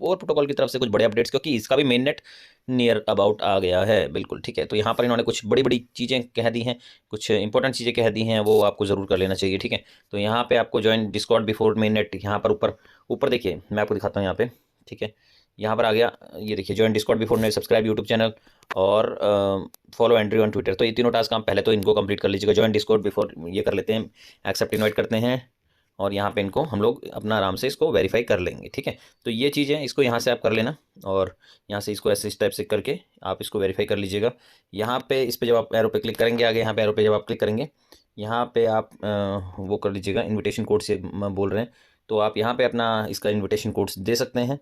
और प्रोटोकॉल की तरफ से कुछ बड़े अपडेट्स, क्योंकि इसका भी मेन नेट नियर अबाउट आ गया है, बिल्कुल ठीक है। तो यहाँ पर इन्होंने कुछ बड़ी बड़ी चीज़ें कह दी हैं, कुछ इंपॉर्टेंट चीज़ें कह दी हैं, वो आपको ज़रूर कर लेना चाहिए, ठीक है। तो यहाँ पे आपको join Discord before main net, यहाँ पर ऊपर ऊपर देखिए, मैं आपको दिखाता हूँ यहाँ पे, ठीक है। यहाँ पर आ गया, ये देखिए join Discord before net, subscribe YouTube channel और फॉलो एंड्री ऑन ट्विटर। तो ये तीनों टास्क काम पहले तो इनको कंप्लीट कर लीजिएगा। ज्वाइन डिस्कॉर्ड बिफोर ये कर लेते हैं, एक्सेप्ट इनवाइट करते हैं, और यहाँ पे इनको हम लोग अपना आराम से इसको वेरीफाई कर लेंगे, ठीक है। तो ये चीज़ें इसको यहाँ से आप कर लेना, और यहाँ से इसको ऐसे इस टाइप से करके आप इसको वेरीफाई कर लीजिएगा। यहाँ पे इस पे जब आप एरो पे क्लिक करेंगे, आगे यहाँ पे एरो पे जब आप क्लिक करेंगे, यहाँ पे आप वो कर लीजिएगा, इन्विटेशन कोड से बोल रहे हैं, तो आप यहाँ पे अपना इसका इन्विटेशन कोड्स दे सकते हैं,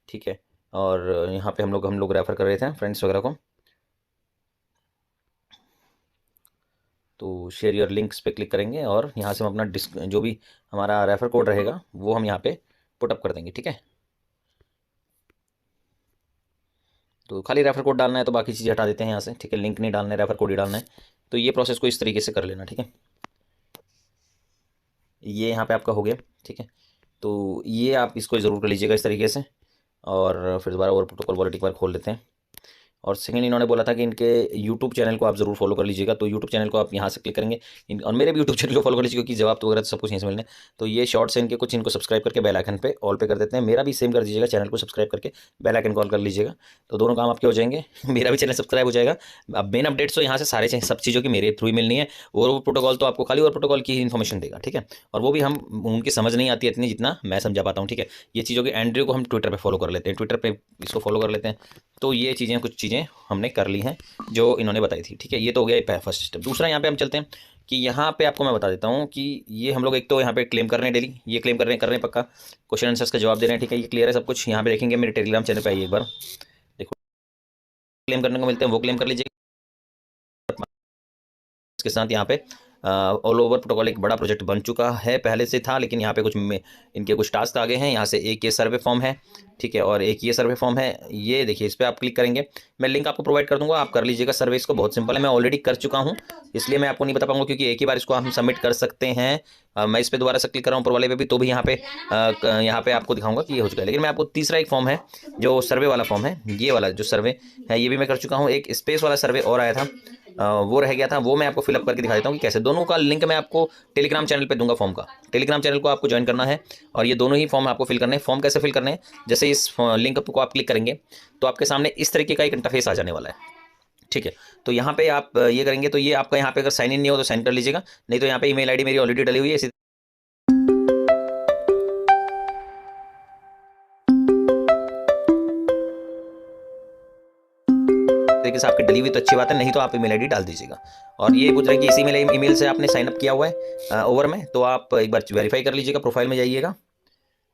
ठीक है। और यहाँ पे हम लोग रेफ़र कर रहे थे फ्रेंड्स वगैरह को, तो शेयर योर लिंक्स पे क्लिक करेंगे, और यहाँ से हम अपना जो भी हमारा रेफ़र कोड रहेगा वो हम यहाँ पे पुटअप कर देंगे, ठीक है। तो खाली रेफ़र कोड डालना है, तो बाकी चीज़ें हटा देते हैं यहाँ से, ठीक है। लिंक नहीं डालना है, रेफ़र कोड ही डालना है। तो ये प्रोसेस को इस तरीके से कर लेना, ठीक है। ये यहाँ पे आपका हो गया, ठीक है। तो ये आप इसको ज़रूर कर लीजिएगा इस तरीके से, और फिर दोबारा और प्रोटोकॉल वॉलेट एक बार खोल लेते हैं। और सेकंड इन्होंने बोला था कि इनके यूट्यूब चैनल को आप ज़रूर फॉलो कर लीजिएगा। तो यूट्यूब चैनल को आप यहाँ से क्लिक करेंगे, और मेरे भी यूट्यूब चैनल को फॉलो कर लीजिए, क्योंकि जवाब तो वगैरह सब कुछ यहीं से मिलने। तो ये शॉर्ट्स हैं इनके कुछ, इनको सब्सक्राइब करके बेल आइकन पे ऑल पे कर देते हैं। मेरा भी सेम कर दीजिएगा, चैनल को सब्सक्राइब करके बेल आइकन कॉल कर लीजिएगा, तो दोनों काम आपके हो जाएंगे। मेरा भी चैनल सब्सक्राइब हो जाएगा। अब मेन अपडेट्स तो यहाँ से सारे सब चीज़ों की मेरे थ्रू ही मिलनी है, और वो प्रोटोकॉल तो आपको खाली और प्रोटोकॉल की इन्फॉर्मेशन देगा, ठीक है। और वो भी हम उनकी समझ नहीं आती है इतनी जितना मैं समझा पाता हूँ, ठीक है। ये चीज़ों के एंड्रयू को हम ट्विटर पर फॉलो कर लेते हैं, ट्विटर पर इसको फॉलो कर लेते हैं। तो ये चीज़ें, कुछ चीज़ें हमने कर ली हैं जो इन्होंने बताई थी, ठीक है। ये तो हो गया फर्स्ट स्टेप। दूसरा यहाँ पे हम चलते हैं कि यहाँ पे आपको मैं बता देता हूँ कि ये हम लोग एक तो यहाँ पे क्लेम कर रहे हैं डेली, ये क्लेम कर रहे हैं पक्का, क्वेश्चन आंसर्स का जवाब दे रहे हैं, ठीक है। ये क्लियर है सब कुछ। यहाँ पे देखेंगे मेरे टेलीग्राम चैनल पे आइए एक बार, देखो क्लेम करने को मिलते हैं, वो क्लेम कर लीजिए। इसके साथ यहाँ पे ऑल ओवर प्रोटोकॉल एक बड़ा प्रोजेक्ट बन चुका है, पहले से था, लेकिन यहाँ पे कुछ इनके कुछ टास्क आ गए हैं। यहाँ से एक ये सर्वे फॉर्म है, ठीक है, और एक ये सर्वे फॉर्म है। ये देखिए, इस पर आप क्लिक करेंगे, मैं लिंक आपको प्रोवाइड कर दूंगा, आप कर लीजिएगा सर्वे। इसको बहुत सिंपल है, मैं ऑलरेडी कर चुका हूँ, इसलिए मैं आपको नहीं बता पाऊंगा, क्योंकि एक ही बार इसको हम सबमिट कर सकते हैं। मैं इस पर दोबारा से क्लिक कर रहा हूँ ऊपर वाले पे भी, तो भी यहाँ पे आपको दिखाऊंगा कि ये हो चुका है। लेकिन मैं आपको तीसरा एक फॉर्म है जो सर्वे वाला फॉर्म है, ये वाला जो सर्वे है ये भी मैं कर चुका हूँ। एक स्पेस वाला सर्वे और आया था, वो रह गया था, वो मैं आपको फिलअप करके दिखा देता हूँ कि कैसे। दोनों का लिंक मैं आपको टेलीग्राम चैनल पे दूंगा, फॉर्म का। टेलीग्राम चैनल को आपको ज्वाइन करना है, और ये दोनों ही फॉर्म आपको फिल करने हैं। फॉर्म कैसे फिल करने हैं, जैसे इस लिंक को आप क्लिक करेंगे तो आपके सामने इस तरीके का एक इंटरफेस आ जाने वाला है, ठीक है। तो यहाँ पे आप ये करेंगे, तो ये आपका यहाँ पे अगर साइन इन नहीं हो तो साइन कर लीजिएगा, नहीं तो यहाँ पे ईमेल आईडी मेरी ऑलरेडी डली हुई है, इसी तरीके से आपकी डली हुई तो अच्छी बात है, नहीं तो आप ईमेल आईडी डाल दीजिएगा। और ये पूछ रहे हैं कि इसी ईमेल से आपने साइन अप किया हुआ है ओवर में, तो आप एक बार वेरीफाई कर लीजिएगा, प्रोफाइल में जाइएगा,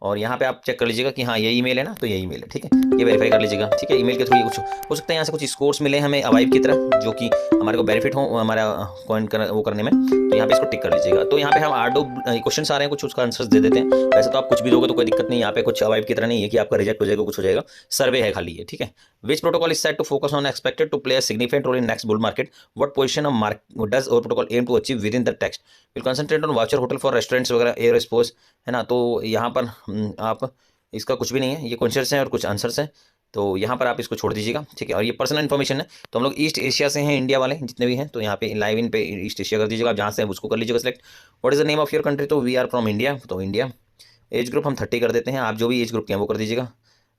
और यहाँ पे आप चेक कर लीजिएगा कि हाँ ये ईमेल है ना, तो ये ईमेल है, ठीक है। ये वेरीफाई कर लीजिएगा, ठीक है। ईमेल के थ्रू ये कुछ हो सकता है, यहाँ से कुछ स्कोर्स मिले हमें अवाइव की तरह, जो कि हमारे को बेनिफिट हो हमारा कॉइन वो करने में, तो यहाँ पे इसको टिक कर लीजिएगा। तो यहाँ पे हम 8 क्वेश्चन आ रहे हैं, कुछ उसका आंसर्स दे देते हैं। वैसे तो आप कुछ भी दोगे तो कोई दिक्कत नहीं, यहाँ पे कुछ अवाइव की तरह नहीं है कि आपका रिजेक्ट हो जाएगा, कुछ हो जाएगा, सर्वे है खाली ये, ठीक है। Which protocol is set to focus on expected to play a significant role in next bull market, what position of market does our protocol aim to achieve within the text, will concentrate on voucher hotel for restaurants वगैरह, air sports, है ना। तो यहाँ पर आप इसका कुछ भी नहीं है, ये क्वेश्चंस हैं और कुछ आंसर्स हैं, तो यहाँ पर आप इसको छोड़ दीजिएगा, ठीक है। और ये पर्सनल इन्फॉर्मेशन है, तो हम लोग ईस्ट एशिया से हैं, इंडिया वाले जितने भी हैं, तो यहाँ पे लाइव इन पे ईस्ट एशिया कर दीजिएगा, आप जहाँ से हैं उसको कर लीजिएगा select. What is the name of your country, तो वी आर फ्रॉम इंडिया, तो इंडिया। एज ग्रुप हम 30 कर देते हैं, आप जो भी एज ग्रुप के हैं वो कर दीजिएगा।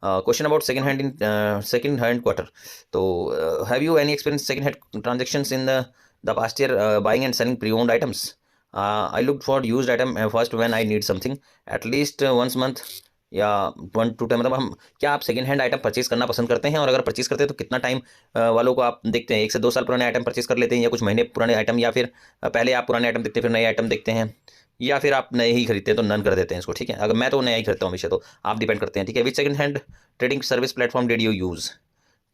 Question about second hand quarter, तो have you any experience second hand transactions in the past year buying and selling pre owned items, I look for used item first when I need something at least once month या 1 to 10, मतलब हम क्या आप second hand item purchase करना पसंद करते हैं, और अगर परचेज करते हैं तो कितना टाइम वालों को आप देखते हैं, 1 से 2 साल पुराने आइटम परचेज कर लेते हैं, या कुछ महीने पुराने आइटम, या फिर पहले आप पुराने आइटम देखते हैं फिर नए आइटम देखते हैं, या फिर आप नए ही खरीदते हैं तो नन कर देते हैं इसको, ठीक है। अगर मैं तो नया ही खरीदता हूँ हमेशा, तो आप डिपेंड करते हैं, ठीक है। Which second hand trading service platform did you use,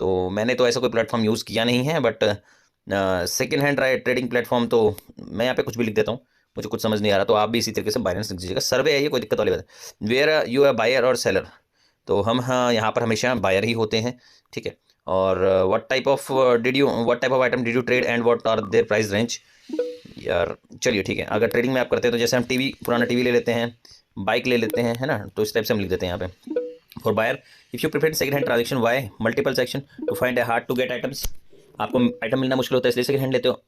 तो मैंने तो ऐसा कोई प्लेटफॉर्म यूज़ किया नहीं है, but second hand trading platform तो मैं यहाँ पे कुछ भी लिख देता हूँ, मुझे कुछ समझ नहीं आ रहा, तो आप भी इसी तरीके से बायरेंस लिख दीजिएगा। सर्वे है ये, कोई दिक्कत वाली बात है। वेयर यू आर बायर और सेलर, तो हम हाँ यहाँ पर हमेशा बायर ही होते हैं, ठीक है। और what type of item did you trade and what are their price range, यार चलिए ठीक है। अगर ट्रेडिंग में आप करते हैं तो जैसे हम टीवी, पुराना टीवी ले लेते हैं, बाइक ले लेते हैं, है ना, तो इस टाइप से हम लिख देते हैं यहाँ पे, for buyer if you prefer second hand transaction why multiple section to find a hard to get items, आपको आइटम मिलना मुश्किल होता है इसलिए सेकंड हैंड लेते हो।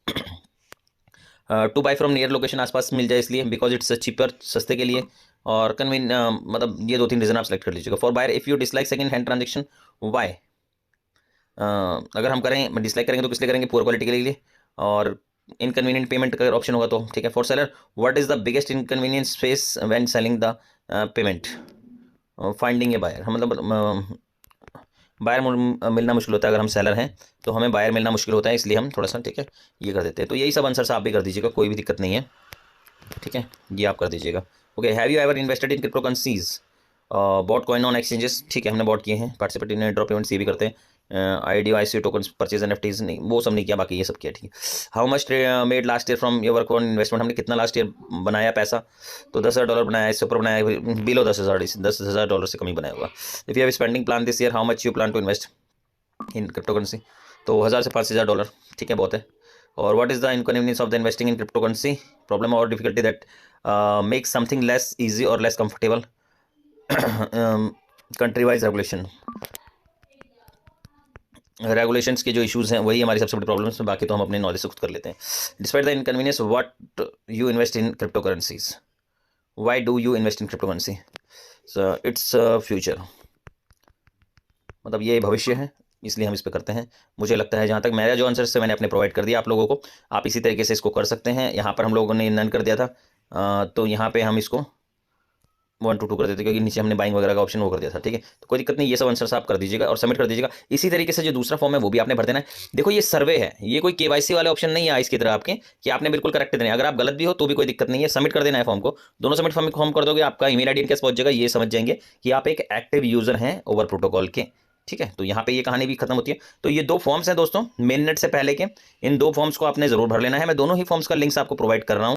To buy from near location, आसपास मिल जाए इसलिए, बिकॉज इट्स चीपर, सस्ते के लिए, और कन्वीन मतलब ये 2-3 रीजन आप सेलेक्ट कर लीजिएगा। For buyer if you dislike second hand transaction why, अगर हम करें डिसलाइक करेंगे तो किस लिए करेंगे, पुअर क्वालिटी के लिए, और इनकन्वीनियंट पेमेंट का ऑप्शन होगा तो ठीक है। For seller what is the biggest inconvenience face when selling the payment, finding a buyer, मतलब बायर मिलना मुश्किल होता है। अगर हम सेलर हैं तो हमें बायर मिलना मुश्किल होता है, इसलिए हम थोड़ा सा ठीक है ये कर देते हैं। तो यही सब आंसर आप भी कर दीजिएगा, कोई भी दिक्कत नहीं है, ठीक है, ये आप कर दीजिएगा। Okay, have you ever invested in cryptocurrencies, bought coin on exchanges, ठीक है हमने बॉट किए हैं, पार्टिसिपेट इन ड्रॉप पेमेंट, ये भी करते हैं। IDO टोकन परचेज एनएफटीज नहीं, वो सब नहीं किया, बाकी ये सब किया, ठीक है। How much made last year from your work on investment, हमने कितना लास्ट ईयर बनाया पैसा, तो $10,000 बनाया, इससे ऊपर बनाया बिलो $10,000 से कमी बनाया होगा। If you have spending plan this year how much you plan to invest in crypto currency, तो 1000 से $5,000, ठीक है बहुत है। और what is the inconvenience of the investing in crypto currency, problem और difficulty that make something less easy और less comfortable, country wise regulations के जो इश्यूज हैं वही हमारी सबसे बड़ी प्रॉब्लम्स हैं, बाकी तो हम अपने नॉलेज से खुद कर लेते हैं। Despite the inconvenience what you invest in crypto currencies, why do you invest in crypto currency, its future, मतलब ये भविष्य है, इसलिए हम इस पर करते हैं। मुझे लगता है जहाँ तक मेरा जो आंसर से मैंने अपने प्रोवाइड कर दिया आप लोगों को, आप इसी तरीके से इसको कर सकते हैं। यहाँ पर हम लोगों ने नन कर दिया था, तो यहाँ पे हम इसको 1 to 2 कर देते, क्योंकि नीचे हमने बाइंग वगैरह का ऑप्शन वो कर दिया था, ठीक है। तो कोई दिक्कत नहीं, ये सब आंसर आप कर दीजिएगा और सबमिट कर दीजिएगा। इसी तरीके से जो दूसरा फॉर्म है वो भी आपने भर देना है। देखो ये सर्वे है, ये कोई KYC वाले ऑप्शन नहीं है इसकी तरह आपके कि आपने बिल्कुल करेक्ट देना है। अगर आप गलत भी हो तो भी कोई दिक्कत नहीं है, सबमिट कर देना है फॉर्म को। दोनों सबमिट फॉर्म कर दोगे, आपका ईमेल आईडी कैसे पहुंच जाएगा, ये समझ जाएंगे कि आप एक एक्टिव यूजर हैं ओवर प्रोटोकॉल के, ठीक है। तो यहाँ पे ये कहानी भी खत्म होती है। तो ये 2 फॉर्म्स हैं दोस्तों, मेन नेट से पहले के, इन 2 फॉर्म्स को आपने जरूर भर लेना है। मैं दोनों ही फॉर्म्स का लिंक्स आपको प्रोवाइड कर रहा हूँ।